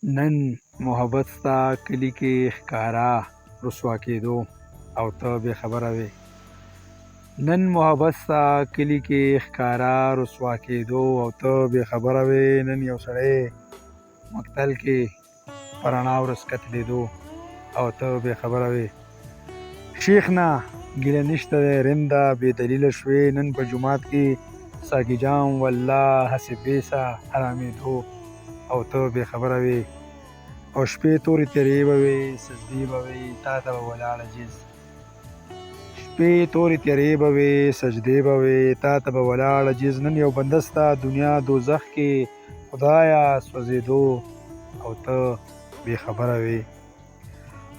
نن محبت ستا کلی کې ښکارا رسوا کېدو او ته بې خبره وې. نن محبت ستا کلی کې ښکارا رسوا کېدو او ته بې خبره وې. نن یو سړی مقتل کې په رڼا ورځ قتلېدو او ته بې خبره وې. شیخ نه ګیله نشته دی رنده بې دلیله شوې. نن په جومات کې ساقي جام والله هسې بیسه حرامېدو او ته بې خبره وې. او شپې تورې تیرې به وې سجدې به وې تا ته به ولاړ عجیز. شپې تورې تیرې به وې سجدې به وې تا ته به ولاړ عجیز. نن یو بنده ستا دنیا دوزخ کې خدایه سوځېدو او ته بې خبره وې.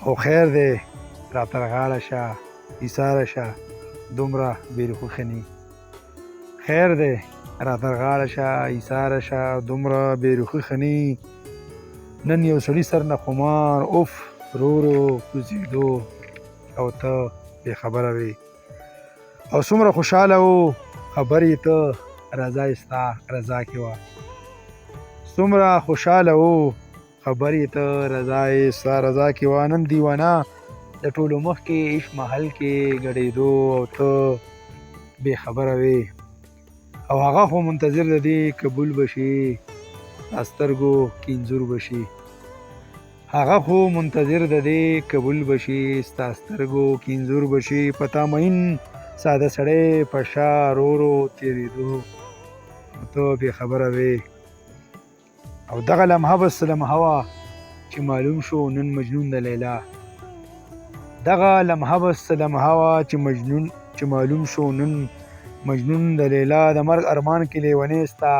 او خیر دی را تر غاړه شه ایساره شه دومره بېرخو خني. خیر دی را تر غاړه شه ایساره شه دومره بېرخو خني. نن یو سړي سر نه خمار اوف رو رو کوزېدو او ته بې خبره وې. او څومره خوشحاله و خبر یې ته رضا یې ستا رضا کې وه. څومره خوشحاله و خبر یې ته رضا یې ستا رضا کې وه. نن دیوانه د ټولو مخ کې عشق محل کې ګډېدو او ته بې خبره وې. او هغه خو منتظر د دې قبول به شي ستا سترګو کې انځور به شي. هغه خو منتظر د دې قبول به شي ستا سترګو کې انځور به شي. په تا مین ساده سړی په شا رو رو تېرېدو او ته بې خبره وې. او دغه لمحه بس لمحه وه چې معلوم شو نن مجنون د لیلا. دغه لمحه بس لمحه وه چې معلوم شو نن مجنون د لیلا. د مرګ ارمان کې لیونی ستا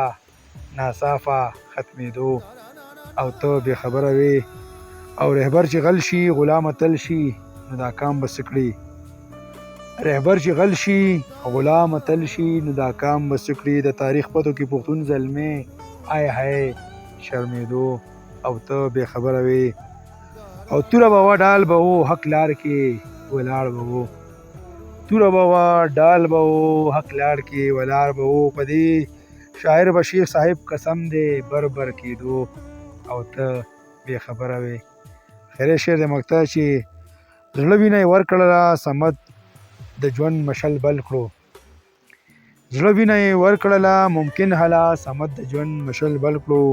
ناصافه ختمېدو او ته بې خبره وې. او رهبر چې غل شي غلام اتل شي نو دا کام به څه کړي. رهبر چې غل شي غلام اتل شي نو دا کام به څه کړي. د تاریخ پتو کې پښتون زلمې هی هی شرمېدو او ته بې خبره وې. او توره به وه ډال به و حق لار کې ولاړ به و. توره به وه ډال به و حق لار کې ولاړ به و. په دې شاعر به شیخ صاحب قسم دی بر بر کېدو او ته بې خبره وې. خیری شعر د مقطع چې زړه وینه یې ورکړله صمد د ژوند مشل بل کړو. زړه وینه یې ورکړله ممکن هله صمد د ژوند مشل بل کړو.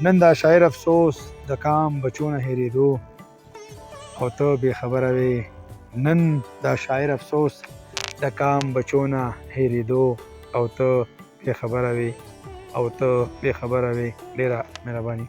نن دا شاعر افسوس د کام بچو نه هېرېدو او ته بې خبره وې. نن دا شاعر افسوس د کام بچو نه هېرېدو او ته بې خبره وې او ته بې خبره وې. ډېره مهرباني.